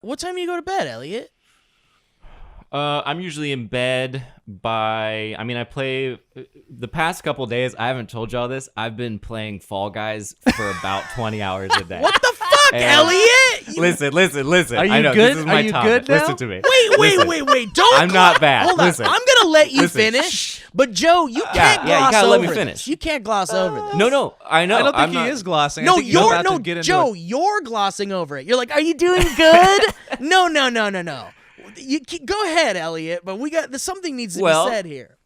What time do you go to bed, Elliot? I'm usually in bed by. I mean, I play the past couple days. I haven't told y'all this. I've been playing Fall Guys for about 20 hours a day. What the fuck, Elliot? Listen. Are you I know, good? This is my Are you topic. good now? Listen to me. Wait. Don't. I'm not bad. Hold Listen. on. I'm gonna let you Listen. finish. But Joe, you can't yeah, you gloss gotta over let me finish. this. You can't gloss over this. No. I know. I don't think I'm not, he is glossing. No, I think he's about to no, get into Joe, you're glossing over it. You're like, are you doing good? No. Go ahead, Elliot. But something needs to be said here.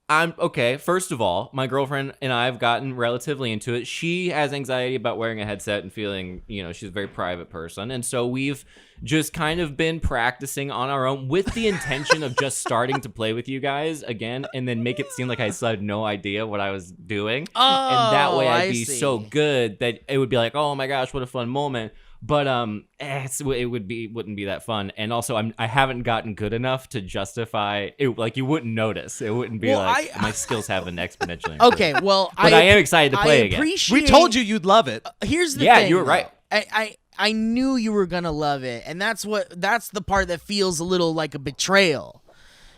I'm okay. First of all, my girlfriend and I have gotten relatively into it. She has anxiety about wearing a headset and feeling, she's a very private person. And so we've just kind of been practicing on our own with the intention of just starting to play with you guys again and then make it seem like I still had no idea what I was doing. And that way I'd be so good that it would be like, oh my gosh, what a fun moment. But it wouldn't be that fun, and also I haven't gotten good enough to justify it. Like you wouldn't notice. It wouldn't be my skills haven't exponentially improved. Okay, well, but I am excited to play again. We told you'd love it. Here's the thing. You were right. I knew you were gonna love it, and that's the part that feels a little like a betrayal.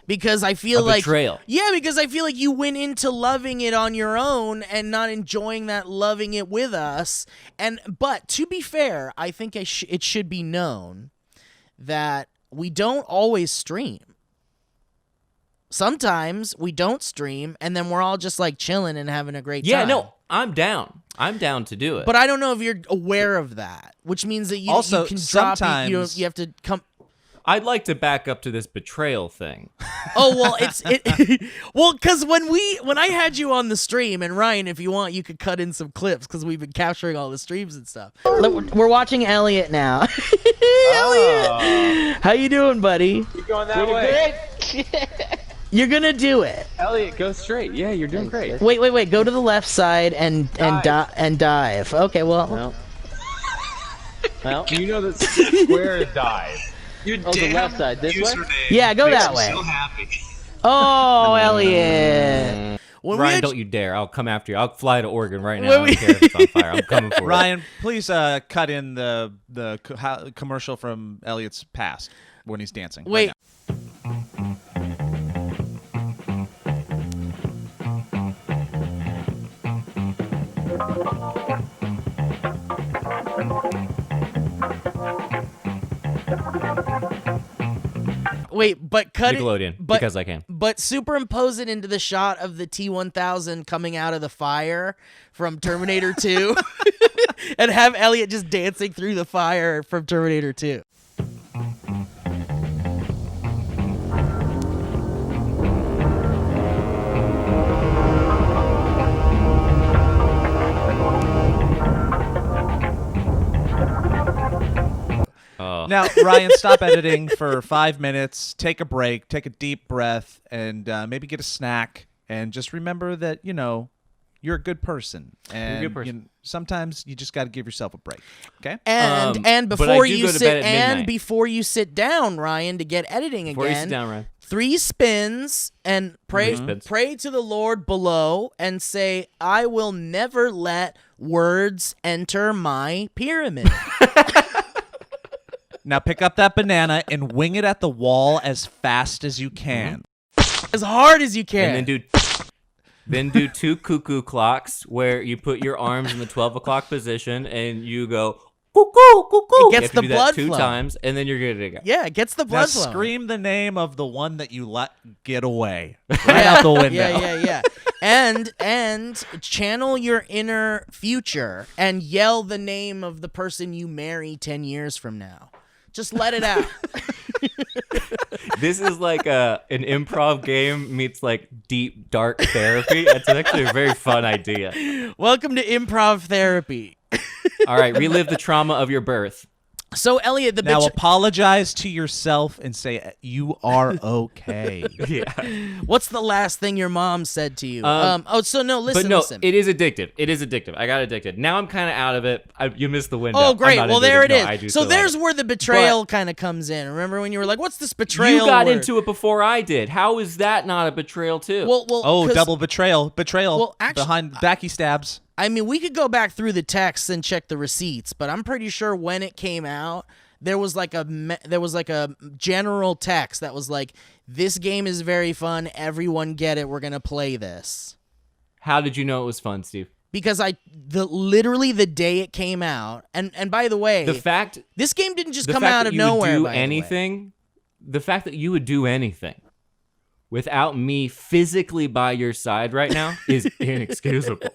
Because I feel betrayal. Because I feel like you went into loving it on your own and not enjoying that loving it with us. But to be fair, I think it should be known that we don't always stream. Sometimes we don't stream, and then we're all just like chilling and having a great time. Yeah, no, I'm down. I'm down to do it. But I don't know if you're aware of that, which means that you can drop it. You have to come. I'd like to back up to this betrayal thing. Oh, well, because when I had you on the stream, and Ryan, if you want, you could cut in some clips because we've been capturing all the streams and stuff. We're watching Elliot now. Elliot, how you doing, buddy? You're going that way. You're gonna do it. Elliot, go straight. Yeah, you're doing great. Wait. Go to the left side and dive. Okay, well. Well, you know the square dive. The left side, this way? Yeah, go that way. So happy. Oh, Elliot. Ryan, don't you dare. I'll come after you. I'll fly to Oregon right now. I don't care if it's on fire. I'm coming for Ryan, please cut in the commercial from Elliot's past when he's dancing. Wait. Right Wait, but cut Nickelodeon, it, because I can. But superimpose it into the shot of the T-1000 coming out of the fire from Terminator 2 and have Elliot just dancing through the fire from Terminator 2. Now, Ryan, stop editing for 5 minutes. Take a break. Take a deep breath, and maybe get a snack. And just remember that you're a good person. And you're a good person. Sometimes you just got to give yourself a break. Okay. And before you sit down, Ryan, to get editing before again. You sit down, Ryan. 3 spins and pray to the Lord below and say, I will never let words enter my pyramid. Now pick up that banana and wing it at the wall as fast as you can. As hard as you can. And then do 2 cuckoo clocks where you put your arms in the 12 o'clock position and you go, cuckoo, cuckoo. It gets the blood flow. 2 times and then you're good to go. Yeah, it gets the blood flow. Scream the name of the one that you let get away. Right out the window. Yeah. And channel your inner future and yell the name of the person you marry 10 years from now. Just let it out. This is like an improv game meets like deep, dark therapy. It's actually a very fun idea. Welcome to improv therapy. All right, relive the trauma of your birth. So, Elliot, now apologize to yourself and say you are okay. Yeah. What's the last thing your mom said to you? Listen. But no, it is addictive. It is addictive. I got addicted. Now I'm kind of out of it. You missed the window. Oh, great. Well, there it is. So there's like where the betrayal kind of comes in. Remember when you were like, "What's this betrayal?" You got word? into it before I did. How is that not a betrayal too? Well, double betrayal. Betrayal behind backy stabs. I mean, we could go back through the texts and check the receipts, but I'm pretty sure when it came out, there was like a general text that was like, this game is very fun, everyone get it, we're gonna play this. How did you know it was fun, Steve? Because literally the day it came out, and by the way, this game didn't just come out of nowhere. The fact that you would do anything without me physically by your side right now is inexcusable.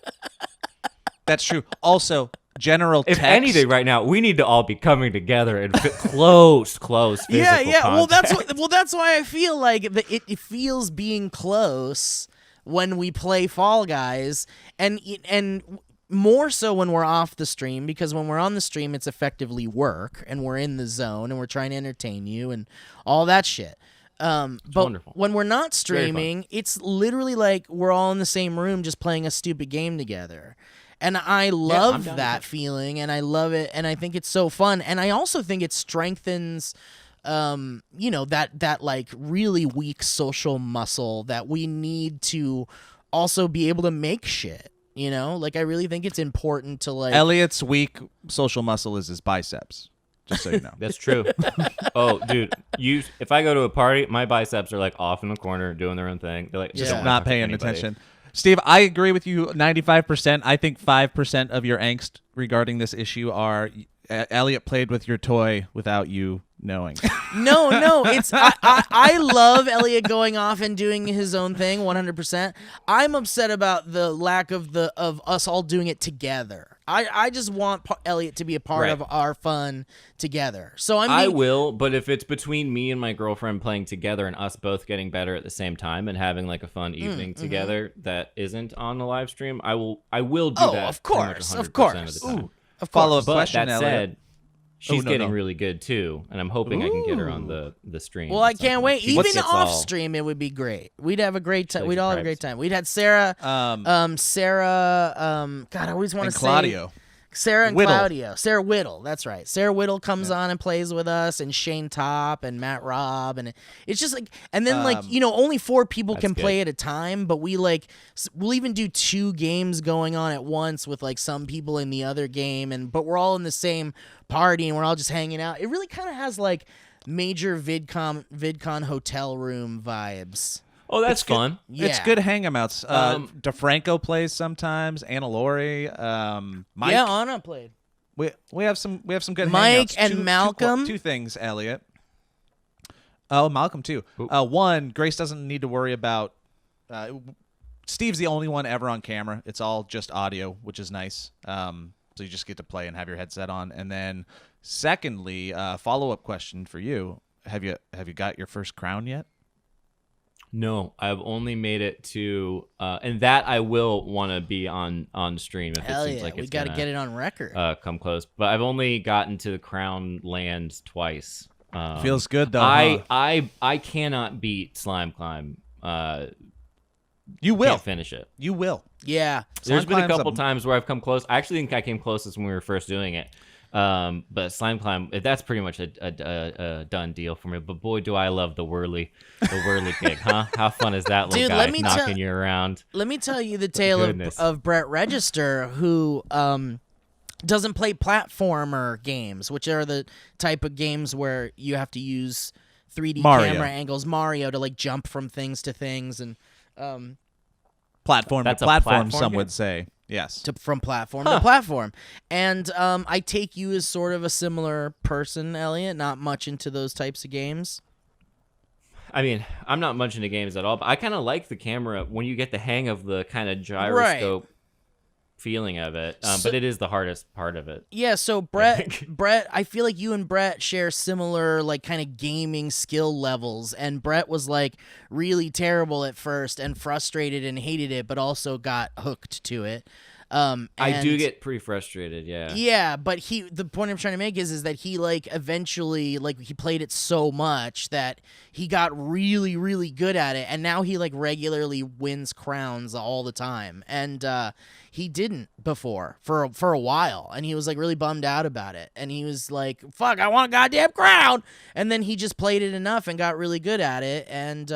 That's true. Also, general text. If anything, right now we need to all be coming together and close physical yeah. contact. Well, that's why I feel like it feels being close when we play Fall Guys, and more so when we're off the stream, because when we're on the stream, it's effectively work, and we're in the zone, and we're trying to entertain you, and all that shit. But wonderful. When we're not streaming, it's literally like we're all in the same room just playing a stupid game together. And I love that feeling, and I love it, and I think it's so fun. And I also think it strengthens that like really weak social muscle that we need to also be able to make shit, like I really think it's important to like Elliot's weak social muscle is his biceps, just so you know. That's true. Oh, dude, if I go to a party, my biceps are like off in the corner doing their own thing. They're like just not paying attention. Steve, I agree with you 95%. I think 5% of your angst regarding this issue are Elliot played with your toy without you knowing. No, it's I love Elliot going off and doing his own thing 100%. I'm upset about the lack of us all doing it together. I just want Elliot to be a part of our fun together. So I will, but if it's between me and my girlfriend playing together and us both getting better at the same time and having like a fun evening together that isn't on the live stream, I will do that. Of course. Of the time. A follow-up But question, that Elliot. Said, she's getting really good too, and I'm hoping I can get her on the stream. Well, I can't wait. Even off all... stream, it would be great. We'd have a great time. We'd all have a great time. We'd had Sarah, God, I always want to say Claudio. Sarah and Whittle. Claudio. Sarah Whittle, that's right. Sarah Whittle comes on and plays with us, and Shane Top and Matt Robb, and it's just like, and then only 4 people can play at a time, but we'll even do 2 games going on at once with like some people in the other game, but we're all in the same party and we're all just hanging out. It really kind of has like major VidCon hotel room vibes. Oh, that's fun. Yeah. It's good hangouts. DeFranco plays sometimes. Anna Laurie, Mike. Yeah, Anna played. We have some good Mike hangouts. and Malcolm. Two things, Elliot. Oh, Malcolm too. One, Grace doesn't need to worry about. Steve's the only one ever on camera. It's all just audio, which is nice. So you just get to play and have your headset on. And then, secondly, follow-up question for you: Have you got your first crown yet? No, I've only made it to, and that I will want to be on stream if it seems like it's we got to get it on record. Come close, but I've only gotten to the crown land twice. Feels good though. I cannot beat Slime Climb. You will can't finish it. You will. Yeah. There's been a couple times where I've come close. I actually think I came closest when we were first doing it. But Slime Climb, that's pretty much a done deal for me. But boy, do I love the whirly gig, huh? How fun is that little guy knocking you around? Let me tell you the tale of Brett Register, who doesn't play platformer games, which are the type of games where you have to use 3D camera angles, Mario, to like jump from things to things, and platform to platform, some would say. Yes. From platform to platform. And I take you as sort of a similar person, Elliot, not much into those types of games. I mean, I'm not much into games at all, but I kind of like the camera when you get the hang of the kind of gyroscope feeling of it. But it is the hardest part of it. Yeah, so Brett, I feel like you and Brett share similar like kind of gaming skill levels, and Brett was like really terrible at first and frustrated and hated it, but also got hooked to it. I do get pretty frustrated, yeah. Yeah, but the point I'm trying to make is that he like eventually like he played it so much that he got really, really good at it, and now he like regularly wins crowns all the time. And he didn't before for a while, and he was like really bummed out about it. And he was like, "Fuck, I want a goddamn crown!" And then he just played it enough and got really good at it. And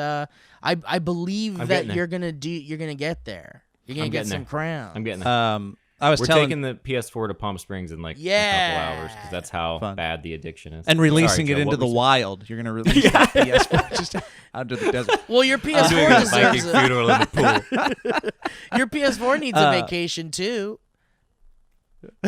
I believe that you're gonna get there. You're gonna get some crowns. I'm getting there. I was We're telling taking the PS4 to Palm Springs in like a Yeah. couple hours because that's how Fun. bad the addiction is. and releasing Sorry, it Joe, into what the were you wild. You're gonna release the PS4 just out into the desert. Well, your doing PS4 a Viking deserves funeral in the pool. your PS4 needs a vacation too.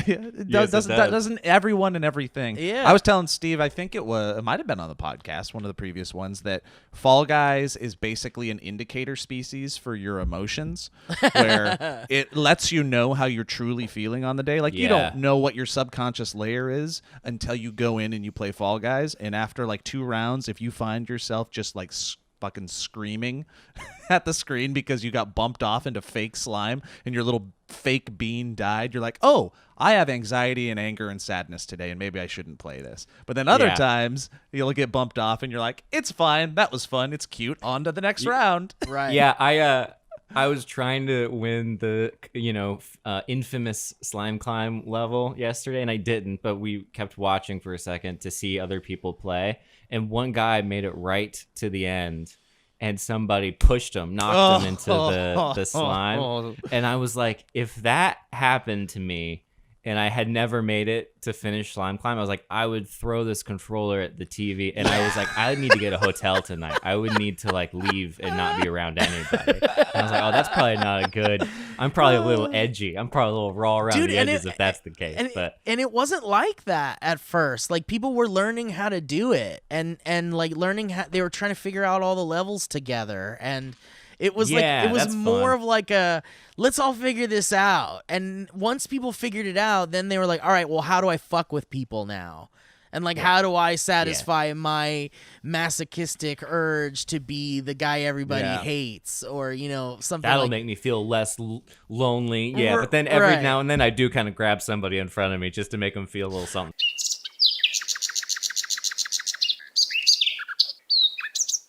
Yeah, it Yes, doesn't it does. doesn't everyone and everything. Yeah. I was telling Steve, I think it might have been on the podcast, one of the previous ones, that Fall Guys is basically an indicator species for your emotions, where it lets you know how you're truly feeling on the day. Like you Yeah. don't know what your subconscious layer is until you go in and you play Fall Guys, and after like 2 rounds, if you find yourself just like fucking screaming at the screen because you got bumped off into fake slime and your little fake bean died, you're like, oh, I have anxiety and anger and sadness today, and maybe I shouldn't play this. But then other Yeah. times you'll get bumped off and you're like, it's fine, that was fun, it's cute, on to the next round. Right. Yeah, I was trying to win the infamous slime climb level yesterday, and I didn't. But we kept watching for a second to see other people play, and one guy made it right to the end, and somebody pushed him, knocked him into the slime, and I was like, if that happened to me, and I had never made it to finish slime climb, I was like, I would throw this controller at the TV, and I was like, I need to get a hotel tonight. I would need to like leave and not be around anybody. And I was like, oh, that's probably not a good. I'm probably a little edgy. I'm probably a little raw around Dude, the and edges if that's the case. And it wasn't like that at first. Like people were learning how to do it, and like learning how they were trying to figure out all the levels together, and it was Yeah, like it was that's more fun. of like a let's all figure this out. And once people figured it out, then they were like, all right, well, how do I fuck with people now? And like, how do I satisfy my masochistic urge to be the guy everybody hates, or something That'll like make me feel less lonely. Yeah, but then every Right. now and then I do kind of grab somebody in front of me just to make them feel a little something.